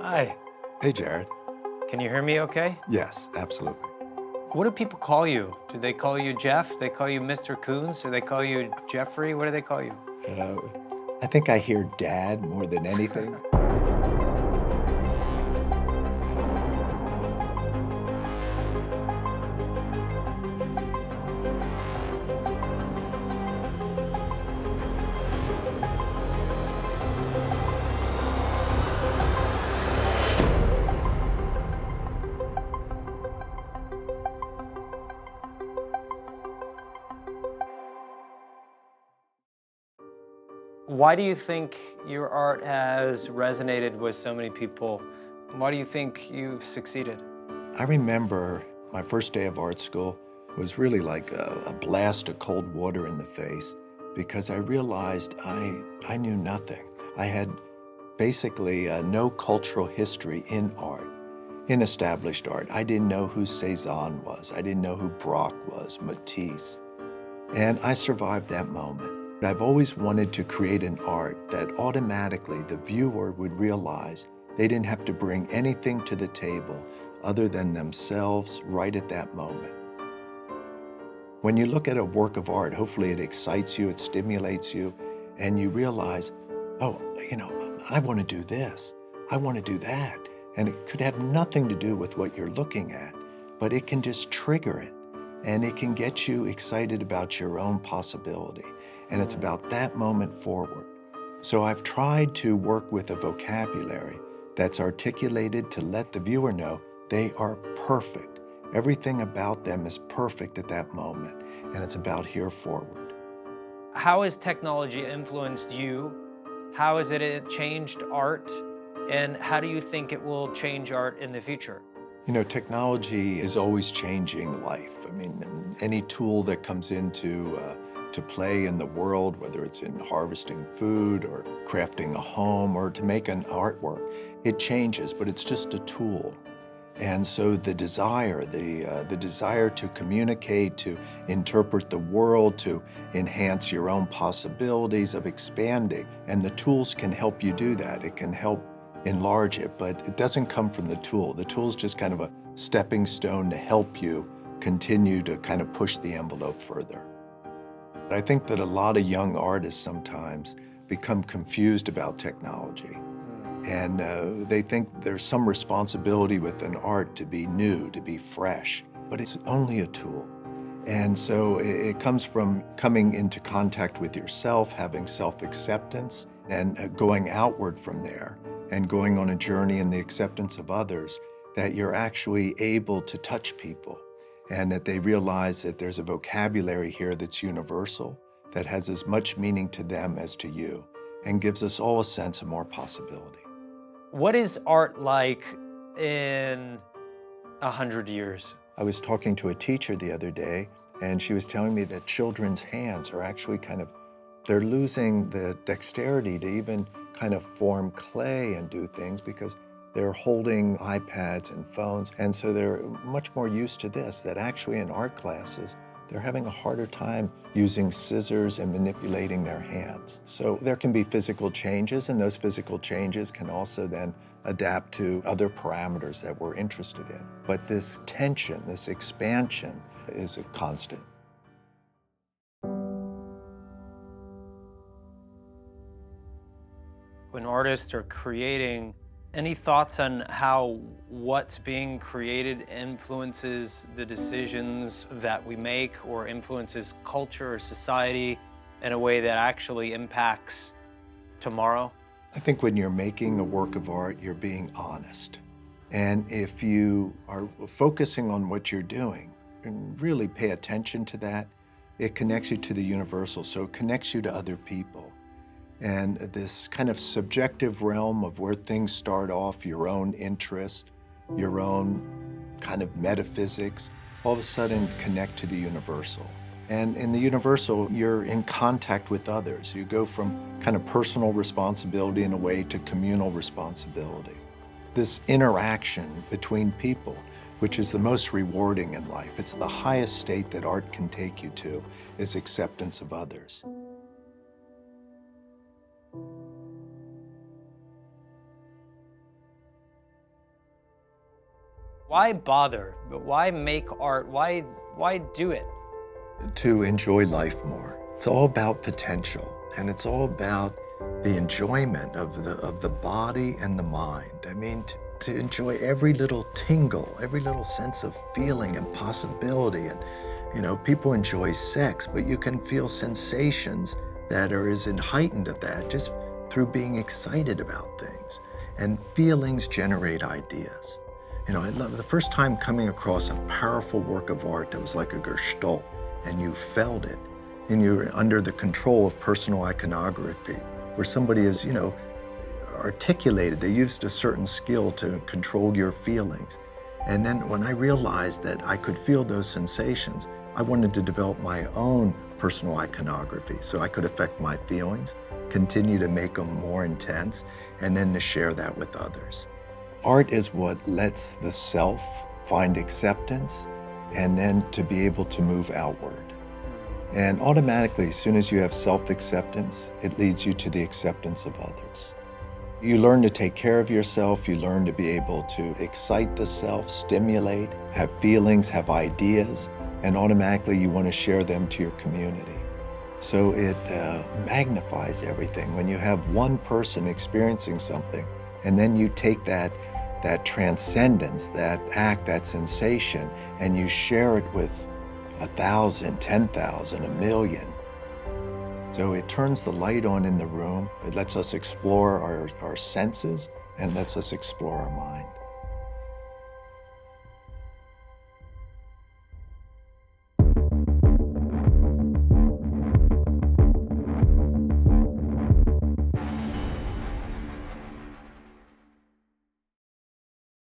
Hi. Hey, Jared. Can you hear me okay? Yes, absolutely. What do people call you? Do they call you Jeff? They call you Mr. Koons? Do they call you Jeffrey? What do they call you? Uh, I think I hear Dad more than anything. Why do you think your art has resonated with so many people? Why do you think you've succeeded? I remember my first day of art school was really like a blast of cold water in the face because I realized I knew nothing. I had basically no cultural history in art, in established art. I didn't know who Cezanne was. I didn't know who Braque was, Matisse. And I survived that moment. I've always wanted to create an art that automatically the viewer would realize they didn't have to bring anything to the table other than themselves right at that moment. When you look at a work of art, hopefully it excites you, it stimulates you, and you realize, oh, I want to do this, I want to do that. And it could have nothing to do with what you're looking at, but it can just trigger it. And it can get you excited about your own possibility. And it's about that moment forward. So I've tried to work with a vocabulary that's articulated to let the viewer know they are perfect. Everything about them is perfect at that moment. And it's about here forward. How has technology influenced you? How has it changed art? And how do you think it will change art in the future? Technology is always changing life. I mean, any tool that comes into to play in the world, whether it's in harvesting food or crafting a home or to make an artwork, it changes, but it's just a tool. And so the desire to communicate, to interpret the world, to enhance your own possibilities of expanding, and the tools can help you do that. It can help enlarge it, but it doesn't come from the tool. The tool is just kind of a stepping stone to help you continue to kind of push the envelope further. I think that a lot of young artists sometimes become confused about technology. And they think there's some responsibility with an art to be new, to be fresh, but it's only a tool. And so it comes from coming into contact with yourself, having self-acceptance, and going outward from there, and going on a journey in the acceptance of others, that you're actually able to touch people, and that they realize that there's a vocabulary here that's universal, that has as much meaning to them as to you, and gives us all a sense of more possibility. What is art like in 100 years? I was talking to a teacher the other day, and she was telling me that children's hands are actually they're losing the dexterity to even kind of form clay and do things because they're holding iPads and phones. And so they're much more used to this, that actually in art classes, they're having a harder time using scissors and manipulating their hands. So there can be physical changes, and those physical changes can also then adapt to other parameters that we're interested in. But this tension, this expansion is a constant. When artists are creating, any thoughts on how what's being created influences the decisions that we make or influences culture or society in a way that actually impacts tomorrow? I think when you're making a work of art, you're being honest. And if you are focusing on what you're doing and really pay attention to that, it connects you to the universal, so it connects you to other people. And this kind of subjective realm of where things start off, your own interest, your own kind of metaphysics, all of a sudden connect to the universal. And in the universal, you're in contact with others. You go from kind of personal responsibility in a way to communal responsibility. This interaction between people, which is the most rewarding in life. It's the highest state that art can take you to, is acceptance of others. Why bother? But why make art? Why do it? To enjoy life more. It's all about potential, and it's all about the enjoyment of the body and the mind. I mean, to enjoy every little tingle, every little sense of feeling and possibility. And people enjoy sex, but you can feel sensations that are as heightened of that just through being excited about things. And feelings generate ideas. I love the first time coming across a powerful work of art that was like a gestalt, and you felt it, and you're under the control of personal iconography, where somebody is, articulated, they used a certain skill to control your feelings. And then when I realized that I could feel those sensations, I wanted to develop my own personal iconography so I could affect my feelings, continue to make them more intense, and then to share that with others. Art is what lets the self find acceptance and then to be able to move outward. And automatically, as soon as you have self-acceptance, it leads you to the acceptance of others. You learn to take care of yourself, you learn to be able to excite the self, stimulate, have feelings, have ideas, and automatically you want to share them to your community. So it magnifies everything. When you have one person experiencing something, and then you take that transcendence, that act, that sensation, and you share it with 1,000, 10,000, 1,000,000. So it turns the light on in the room. It lets us explore our senses and lets us explore our mind.